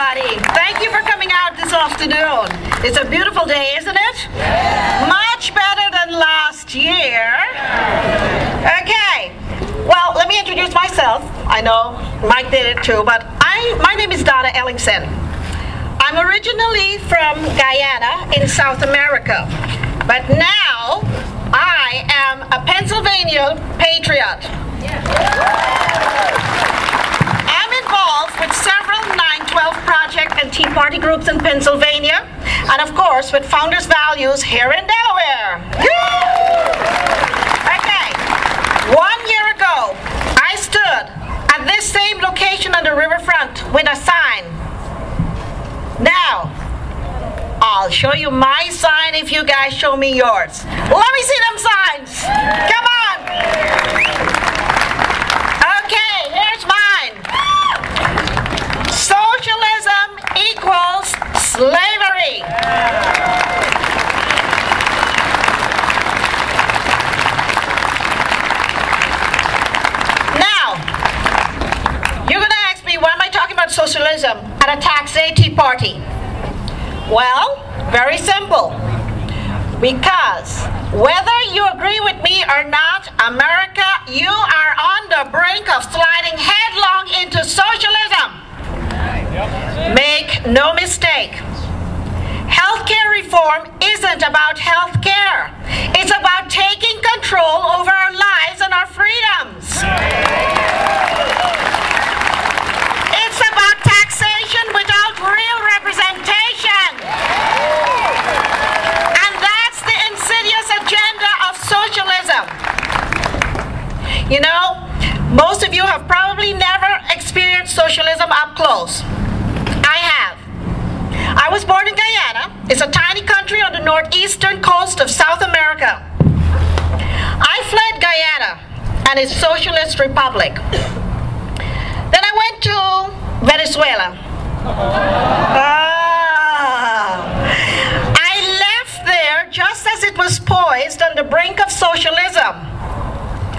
everybody. Thank you for coming out this afternoon. It's a beautiful day, isn't it? Much better than last year. Okay. Well, let me introduce myself. I know Mike did it too, but my name is Donna Ellingson. I'm originally from Guyana in South America, but now I am a Pennsylvania patriot. I'm involved with several 9/12 Project and Tea Party groups in Pennsylvania, and of course with Founders Values here in Delaware. Okay, 1 year ago, I stood at this same location on the riverfront with a sign. Now, I'll show you my sign if you guys show me yours. Let me see them signs. Come on. Okay, here's mine. Socialism equals slavery. Now, you're going to ask me, why am I talking about socialism at a tax day tea party? Well, very simple. Because whether you agree with me or not, America, you are on the brink of sliding headlong into socialism. Make no mistake. Healthcare reform isn't about healthcare. It's about taking control over our lives and our freedoms. It's about taxation without real representation. And that's the insidious agenda of socialism. You know, most of you have probably never experienced socialism up close. I have. I was born in Guyana. It's a tiny country on the northeastern coast of South America. I fled Guyana and its socialist republic. Then I went to Venezuela. I left there just as it was poised on the brink of socialism.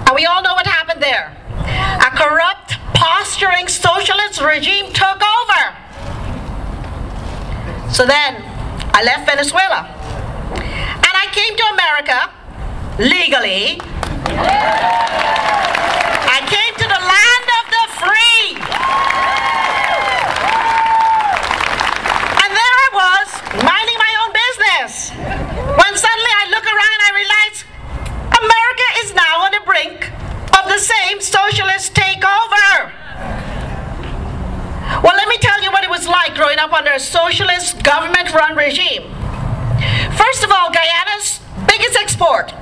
And we all know what happened there. A corrupt, posturing socialist regime took over. So then, I left Venezuela. And I came to America, legally. I came to the land of the free. And there I was, minding my own business. When suddenly I look around and I realize, America is now on the brink of the same socialist takeover. Well, let me tell you what it was like growing up under a socialist government-run regime. First of all, Guyana's biggest export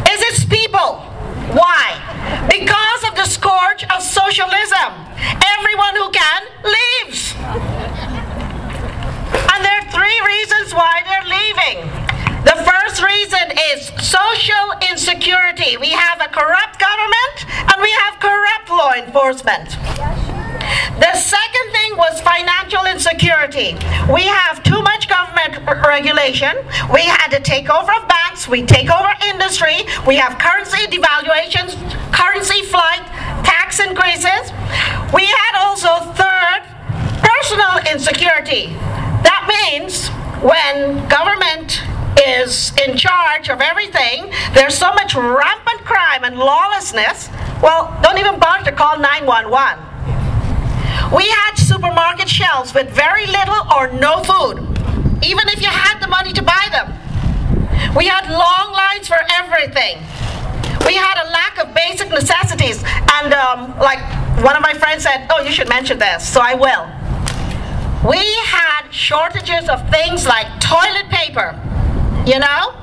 is its people. Why? Because of the scourge of socialism. Everyone who can leaves. And there are three reasons why they're leaving. The first reason is social insecurity. We have a corrupt government and we have corrupt law enforcement. The second thing was financial insecurity. We have too much government regulation. We had the takeover of banks. We take over industry. We have currency devaluations, currency flight, tax increases. We had also third, personal insecurity. That means when government is in charge of everything, there's so much rampant crime and lawlessness, well, don't even bother to call 911. We had supermarket shelves with very little or no food, even if you had the money to buy them. We had long lines for everything. We had a lack of basic necessities, and like one of my friends said, oh, you should mention this, so I will. We had shortages of things like toilet paper, you know?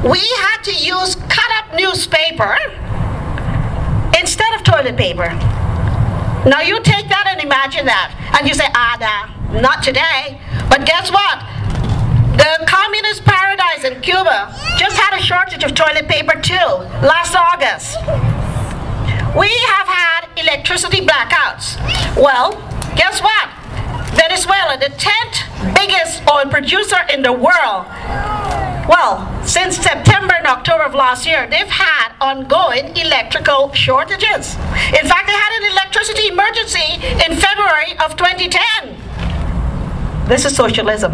We had to use cut-up newspaper instead of toilet paper. Now you take that and imagine that, and you say, nah, not today. But guess what? The communist paradise in Cuba just had a shortage of toilet paper too, last August. We have had electricity blackouts. Well, guess what? Venezuela, the 10th biggest oil producer in the world, well, since September and October of last year, they've had ongoing electrical shortages. In fact, they had an electricity emergency in February of This is socialism.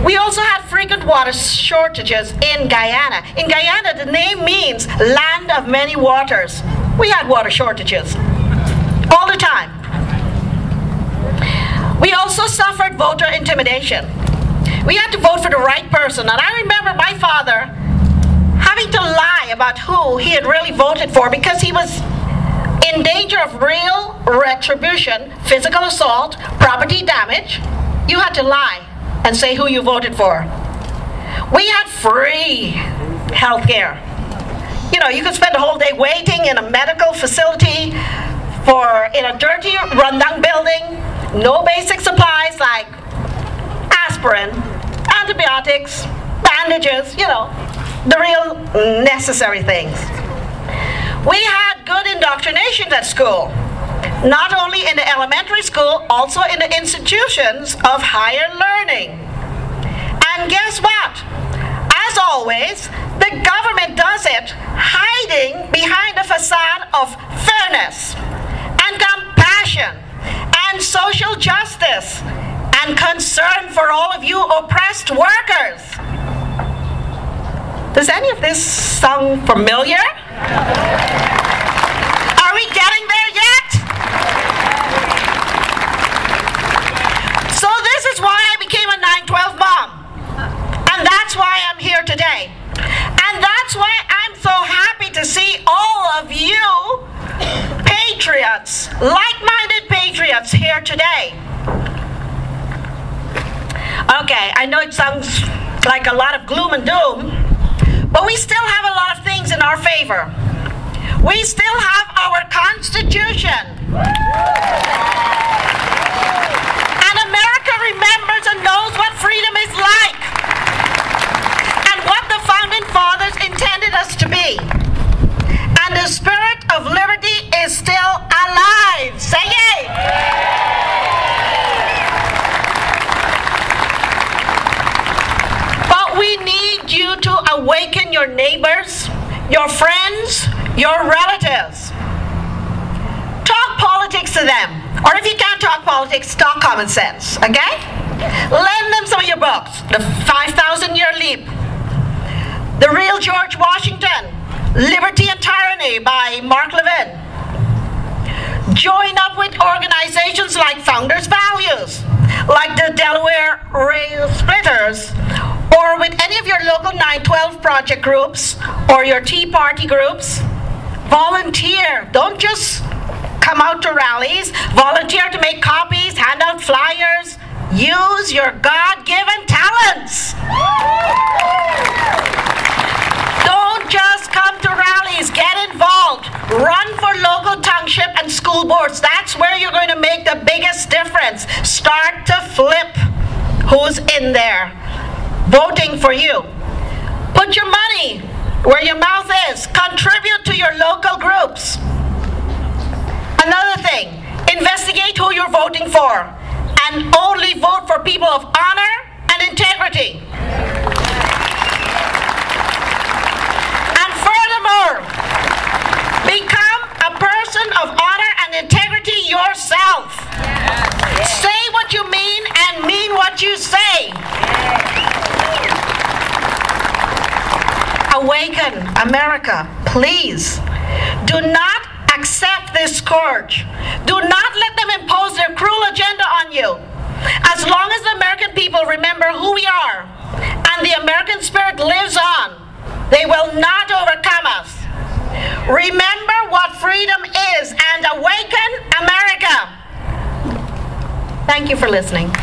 We also had frequent water shortages in Guyana. In Guyana, the name means land of many waters. We had water shortages all the time. We also suffered voter intimidation. We had to vote for the right person, and I remember my father having to lie about who he had really voted for because he was in danger of real retribution, physical assault, property damage. You had to lie and say who you voted for. We had free health care. You know, you could spend a whole day waiting in a medical facility in a dirty, rundown building, no basic supplies like aspirin, antibiotics, bandages, you know, the real necessary things. We had good indoctrination at school, not only in the elementary school, also in the institutions of higher learning. And guess what? As always, the government does it hiding behind the facade of fairness and compassion and social justice and concern for all of you oppressed workers. Does any of this sound familiar? Are we getting there yet? So this is why I became a 9/12 mom. And that's why I'm here today. And that's why I'm so happy to see all of you patriots, like-minded patriots here today. Okay, I know it sounds like a lot of gloom and doom, but we still have a lot of things in our favor. We still have our Constitution. And America remembers and knows what freedom is like and what the Founding Fathers intended us to be. And the spirit of liberty is still alive. Say yay! But we need you to awaken your neighbors, your friends, your relatives. Talk politics to them. Or if you can't talk politics, talk common sense, okay? Lend them some of your books. The 5,000-Year Leap, The Real George Washington, Liberty and Tyranny by Mark Levin. Join up with organizations like Founders Values, like the Delaware Rail Splitters, or with any of your local 9/12 project groups or your Tea Party groups. Volunteer. Don't just come out to rallies. Volunteer to make copies, hand out flyers. Use your God-given talents. Don't just come to rallies. Get involved. Run for local township and school boards. That's where you're going to make the biggest difference. Start to flip who's in there voting for you. Put your money where your mouth is. Contribute to your local groups. Another thing, investigate who you're voting for and only vote for people of honor and integrity. And furthermore, become a person of honor and integrity yourself. Say what you mean and mean what you say. Awaken, America, please. Do not accept this scourge. Do not let them impose their cruel agenda on you. As long as the American people remember who we are and the American spirit lives on, they will not overcome us. Remember what freedom is and awaken America. Thank you for listening.